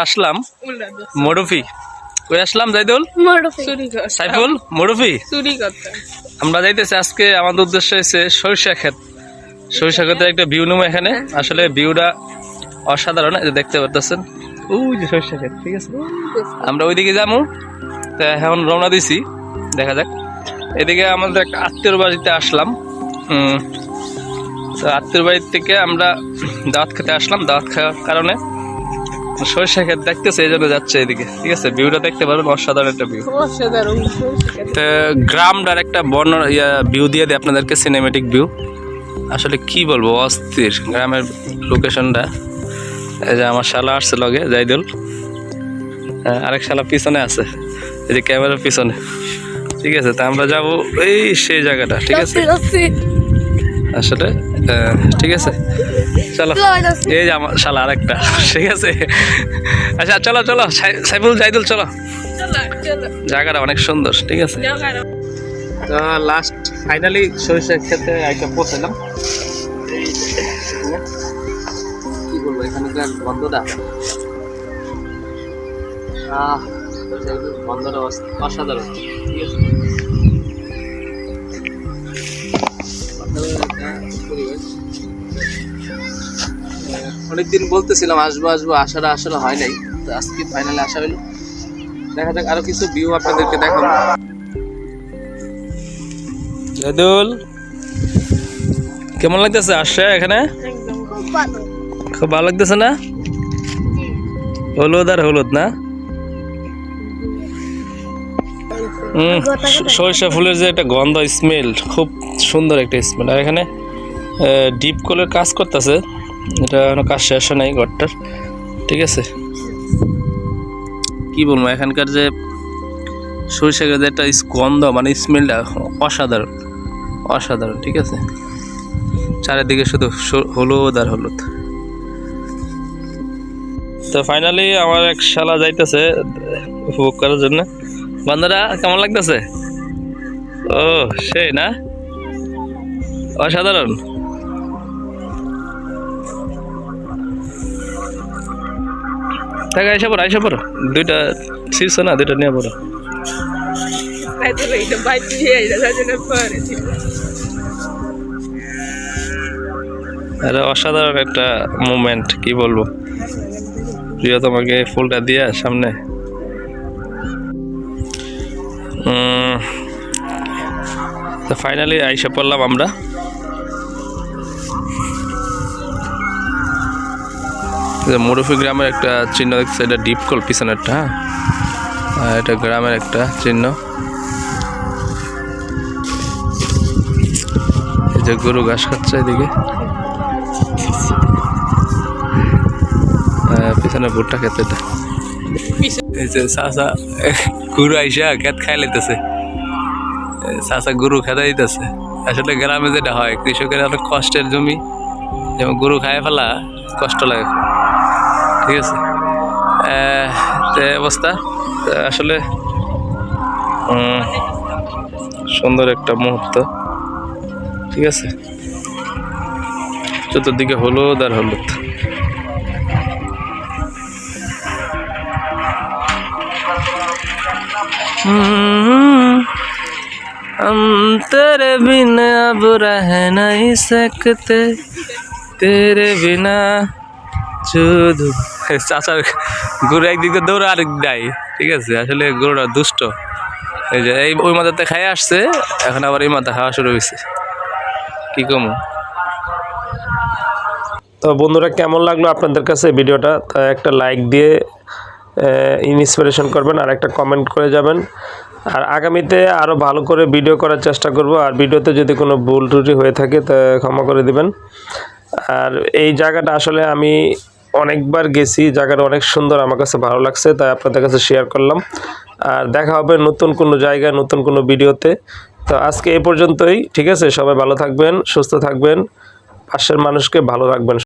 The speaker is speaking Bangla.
আসলাম মরুফি কই আসলাম জাইদুল সাইফুল মরুফি আমরা যাইতেছি আজকে আমাদের উদ্দেশ্য হচ্ছে সরিষা ক্ষেতে একটা ভিউ নেবো এখানে আসলে ভিউটা অসাধারণ এই যে দেখতে পাচ্ছেন ওই যে সরিষা ক্ষেত ঠিক আছে আমরা ওইদিকে যাবো তা এখন রওনা দিছি দেখা যাক এদিকে আমাদের একটা আত্মীয়র বাড়িতে আসলাম আত্মীয়র বাড়ি থেকে আমরা দাওয়াত খেতে আসলাম দাওয়াত খাওয়ার কারণে সরিষা ক্ষেত দেখতেছে এই জন্য যাচ্ছে এদিকে ঠিক আছে ভিউটা দেখতে পারবেন অসাধারণ একটা ভিউ তো গ্রামটার একটা বর্ণ ভিউ দিয়ে দিই আপনাদেরকে সিনেমেটিক ভিউ আসলে কি বলবো অস্থির গ্রামের লোকেশনটা এই যে আমার শালা আসছে লগে জাইদুল আরেক শালা পিছনে আছে এই যে ক্যামেরার পিছনে ঠিক আছে তা আমরা যাবো এই সেই জায়গাটা ঠিক আছে আসলে ঠিক আছে চলো এই যে আমার শালা আরেকটা ঠিক আছে আচ্ছা চলো চলো সাইফুল জাইদুল চলো জায়গাটা অনেক সুন্দর ঠিক আছে তো লাস্ট ফাইনালি সরিষা ক্ষেতে একটা পৌঁছালাম কি বলবো এখানকার গন্ধটা গন্ধটা অসাধারণ ঠিক আছে অনেকদিন বলতেছিলাম আসবো আসাটা আসলে হয় নাই তো আজকে ফাইনালি আসা হইলো দেখা যাক আরো কিছু ভিউ আপনাদেরকে দেখাবো জাদুল কেমন লাগতেছে আসছে এখানে খুব ভালো লাগতেছে না হলুদ আর হলুদ না সরিষা ফুলের যে একটা গন্ধ স্মেল খুব সুন্দর একটা স্মেল আর এখানে ডিপ কলের কাজ করতেছে এটা কাজ শেষ নাই ঘরটার ঠিক আছে কি বলবো এখানকার যে সরিষা গাছের একটা গন্ধ মানে স্মেলটা অসাধারণ ঠিক আছে চারিদিকে শুধু হলুদ আর হলুদ তো ফাইনালি আমার এক শালা যাইতেছে উপভোগ করার জন্য বন্ধুরা কেমন লাগতেছে ও সেই না অসাধারণ আইসা পড়ো দুইটা শীর্ষ না দুইটা নিয়ে পড়ো আরে অসাধারণ একটা মোমেন্ট কি বলবো প্রিয় তোমাকে ফুলটা দিয়া সামনে তো ফাইনালি আইসা পড়লাম আমরা মরুফি গ্রামের একটা চিহ্ন দেখছে এটা ডিপ কল পিছনেরটা হ্যাঁ এটা গ্রামের একটা চিহ্ন এই যে গরু ঘাস খাচ্ছে এদিকে পিছনে ভুট্টা খেতে এটা এই যে চাষা গরু আইসা খেত খাই লাইতেছে চাষা গরু খেতে দিতেছে আসলে গ্রামে যেটা হয় কৃষকের অনেক কষ্টের জমি যেমন গরু খায় ফেলা কষ্ট লাগে ঠিক আছে অবস্থা আসলে সুন্দর একটা মুহূর্ত ঠিক আছে চতুর্দিকে হলুদ আর হলুদ हम तेरे बिना अब रह नहीं सकते तेरे बिना শুধু চাচার গরু একদিকে দৌড়ে আরেক দেয় ঠিক আছে আসলে গরুটা দুষ্ট এই যে এই ওই মাথাতে খাই আসছে এখন আবার এই মাথা খাওয়া শুরু হয়েছে কি কমু তো বন্ধুরা কেমন লাগলো আপনাদের কাছে ভিডিওটা তা একটা লাইক দিয়ে ইন্সপিরেশন করবেন আর একটা কমেন্ট করে যাবেন আর আগামীতে আরও ভালো করে ভিডিও করার চেষ্টা করব আর ভিডিওতে যদি কোনো ভুল ত্রুটি হয়ে থাকে তা ক্ষমা করে দিবেন আর এই জায়গাটা আসলে আমি অনেকবার গেছি জায়গাটা অনেক সুন্দর আমার কাছে ভালো লাগছে তাই আপনাদের কাছে শেয়ার করলাম আর দেখা হবে নতুন কোনো জায়গায় নতুন কোনো ভিডিওতে তো আজকে এই পর্যন্তই ঠিক আছে সবাই ভালো থাকবেন সুস্থ থাকবেন পাশের মানুষকে ভালো রাখবেন